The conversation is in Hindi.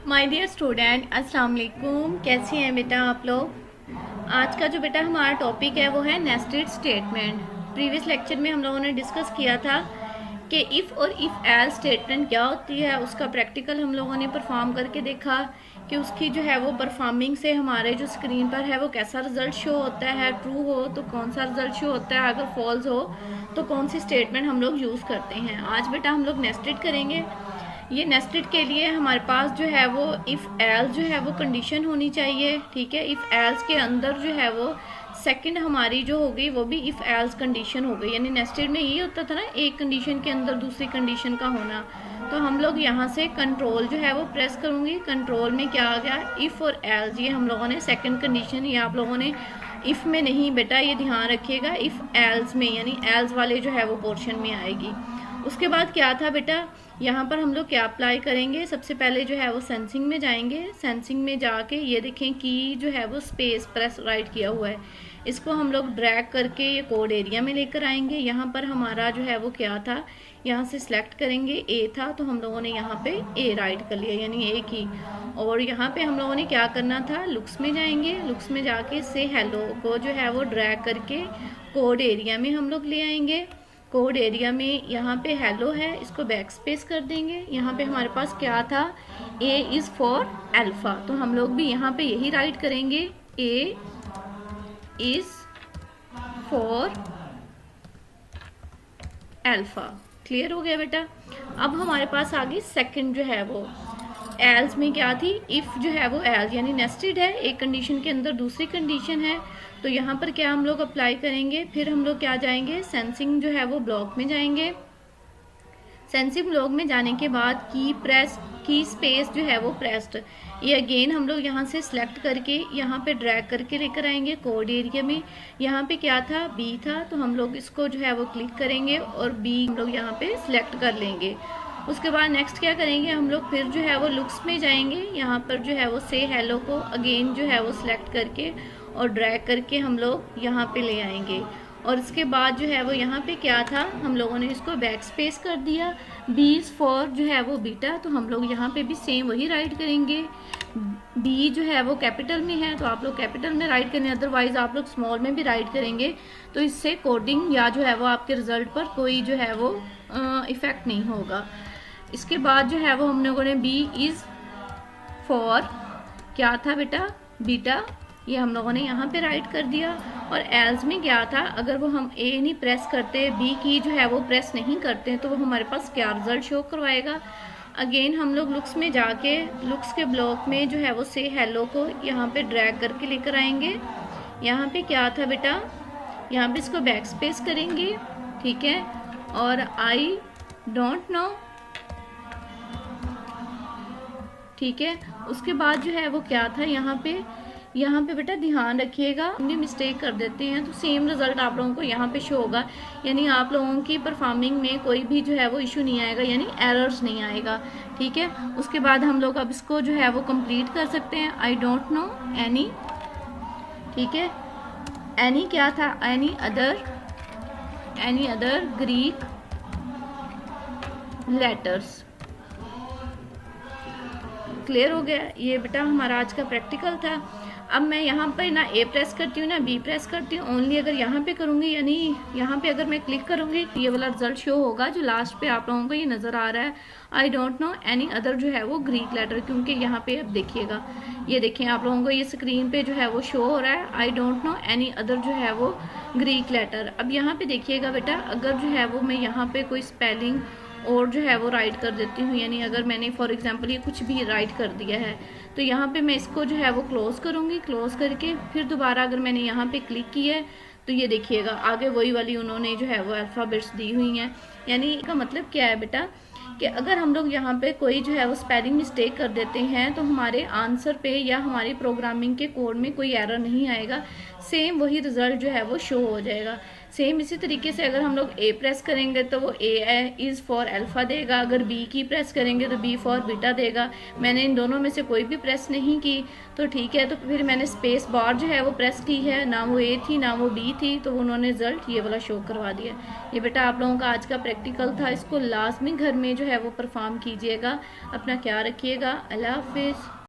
माय डियर स्टूडेंट, अस्सलाम वालेकुम। कैसे हैं बेटा आप लोग। आज का जो बेटा हमारा टॉपिक है वो है नेस्टेड स्टेटमेंट। प्रीवियस लेक्चर में हम लोगों ने डिस्कस किया था कि इफ़ और इफ़ एल्स स्टेटमेंट क्या होती है। उसका प्रैक्टिकल हम लोगों ने परफॉर्म करके देखा कि उसकी जो है वो परफॉर्मिंग से हमारे जो स्क्रीन पर है वो कैसा रिजल्ट शो होता है। ट्रू हो तो कौन सा रिजल्ट शो होता है, अगर फॉल्स हो तो कौन सी स्टेटमेंट हम लोग यूज़ करते हैं। आज बेटा हम लोग नेस्टेड करेंगे। ये नेस्टेड के लिए हमारे पास जो है वो इफ़ एल्स जो है वो कंडीशन होनी चाहिए। ठीक है, इफ़ एल्स के अंदर जो है वो सेकंड हमारी जो हो गई वो भी इफ़ एल्स कंडीशन हो गई। यानी नेस्टेड में ये होता था ना, एक कंडीशन के अंदर दूसरी कंडीशन का होना। तो हम लोग यहाँ से कंट्रोल जो है वो प्रेस करूँगी। कंट्रोल में क्या आ गया, इफ़ और एल्स। ये हम लोगों ने सेकंड कंडीशन, ये आप लोगों ने इफ़ में नहीं बेटा, ये ध्यान रखिएगा, इफ़ एल्स में, यानी एल्स वाले जो है वो पोर्शन में आएगी। उसके बाद क्या था बेटा, यहाँ पर हम लोग क्या अप्लाई करेंगे। सबसे पहले जो है वो सेंसिंग में जाएंगे। सेंसिंग में जाके ये देखें कि जो है वो स्पेस प्रेस राइट किया हुआ है, इसको हम लोग ड्रैग करके ये कोड एरिया में लेकर आएंगे। यहाँ पर हमारा जो है वो क्या था, यहाँ से सिलेक्ट करेंगे, ए था तो हम लोगों ने यहाँ पे ए राइट कर लिया, यानी ए की। और यहाँ पे हम लोगों ने क्या करना था, लुक्स में जाएंगे। लुक्स में जाके से हेलो को जो है वो ड्रैग करके कोड एरिया में हम लोग ले आएंगे। कोड एरिया में यहाँ पे हेलो है, इसको बैक स्पेस कर देंगे। यहाँ पे हमारे पास क्या था, ए इज़ फॉर अल्फा, तो हम लोग भी यहाँ पे यही राइट करेंगे, A is for alpha. Clear हो गया बेटा। अब हमारे पास आ गई सेकंड जो है वो एल्स में क्या थी, इफ़ जो है वो एल्स यानी नेस्टेड है, एक कंडीशन के अंदर दूसरी कंडीशन है। तो यहाँ पर क्या हम लोग अप्लाई करेंगे, फिर हम लोग क्या जाएंगे, सेंसिंग जो है वो ब्लॉक में जाएंगे। सेंसिंग ब्लॉक में जाने के बाद की स्पेस जो है वो प्रेस्ड, ये अगेन हम लोग यहाँ से सिलेक्ट करके यहाँ पे ड्रैग करके लेकर आएंगे कोड एरिया में। यहाँ पे क्या था, बी था, तो हम लोग इसको जो है वो क्लिक करेंगे और बी हम लोग यहाँ पे सिलेक्ट कर लेंगे। उसके बाद नेक्स्ट क्या करेंगे, हम लोग फिर जो है वो लुक्स में जाएंगे। यहाँ पर जो है वो से हेलो को अगेन जो है वो सिलेक्ट करके और ड्रैग करके हम लोग यहाँ पे ले आएंगे। और इसके बाद जो है वो यहाँ पे क्या था, हम लोगों ने इसको बैक स्पेस कर दिया। बी फॉर जो है वो बीटा, तो हम लोग यहाँ पे भी सेम वही राइट करेंगे। बी जो है वो कैपिटल में है तो आप लोग कैपिटल में राइट करें, अदरवाइज आप लोग स्मॉल में भी राइट करेंगे तो इससे कोडिंग या जो है वो आपके रिजल्ट पर कोई जो है वो इफेक्ट नहीं होगा। इसके बाद जो है वो हम लोगों ने बी इज़ फॉर क्या था बेटा, बीटा, ये हम लोगों ने यहाँ पे राइट कर दिया। और एल्स में क्या था, अगर वो हम ए नहीं प्रेस करते, बी की जो है वो प्रेस नहीं करते तो वो हमारे पास क्या रिजल्ट शो करवाएगा। अगेन हम लोग लुक्स में जाके लुक्स के ब्लॉक में जो है वो से हेलो को यहाँ पे ड्रैग करके लेकर आएंगे। यहाँ पे क्या था बेटा, यहाँ पे इसको बैक स्पेस करेंगे, ठीक है, और आई डोंट नो, ठीक है। उसके बाद जो है वो क्या था, यहाँ पे बेटा ध्यान रखिएगा, हम भी मिस्टेक कर देते हैं तो सेम रिजल्ट आप लोगों को यहाँ पे शो होगा। यानी आप लोगों की परफॉर्मिंग में कोई भी जो है वो इशू नहीं आएगा, यानी एरर्स नहीं आएगा, ठीक है। उसके बाद हम लोग अब इसको जो है वो कंप्लीट कर सकते हैं। आई डोंट नो एनी, ठीक है, एनी क्या था, any other Greek letters. Clear हो गया। ये बेटा हमारा आज का प्रैक्टिकल था। अब मैं यहाँ पर ना ए प्रेस करती हूँ ना बी प्रेस करती हूँ, ओनली अगर यहाँ पे करूँगी, यानी यहाँ पे अगर मैं क्लिक करूँगी ये वाला रिजल्ट शो होगा जो लास्ट पे आप लोगों को ये नज़र आ रहा है, I don't know any other जो है वो ग्रीक लेटर। क्योंकि यहाँ पे अब देखिएगा, ये देखें आप लोगों को ये स्क्रीन पे जो है वो शो हो रहा है I don't know any other जो है वो ग्रीक लेटर। अब यहाँ पे देखिएगा बेटा, अगर जो है वो मैं यहाँ पे कोई स्पेलिंग और जो है वो राइट कर देती हूँ, यानी अगर मैंने फॉर एग्जांपल ये कुछ भी राइट कर दिया है तो यहाँ पे मैं इसको जो है वो क्लोज करूँगी। क्लोज करके फिर दोबारा अगर मैंने यहाँ पे क्लिक किया है तो ये देखिएगा आगे वही वाली उन्होंने जो है वो अल्फ़ाबेट्स दी हुई हैं। यानी इसका मतलब क्या है बेटा कि अगर हम लोग यहाँ पे कोई जो है वो स्पेलिंग मिस्टेक कर देते हैं तो हमारे आंसर पे या हमारी प्रोग्रामिंग के कोड में कोई एरर नहीं आएगा, सेम वही रिजल्ट जो है वो शो हो जाएगा। सेम इसी तरीके से अगर हम लोग ए प्रेस करेंगे तो वो ए इज़ फॉर अल्फ़ा देगा, अगर बी की प्रेस करेंगे तो बी फॉर बीटा देगा। मैंने इन दोनों में से कोई भी प्रेस नहीं की तो ठीक है, तो फिर मैंने स्पेस बार जो है वो प्रेस की है, ना वो ए थी ना वो बी थी, तो उन्होंने रिजल्ट ये वाला शो करवा दिया। ये बेटा आप लोगों का आज का प्रैक्टिकल था, इसको लाजमी घर में जो है वो परफॉर्म कीजिएगा। अपना ख्याल रखिएगा। अल्लाह हाफिज़।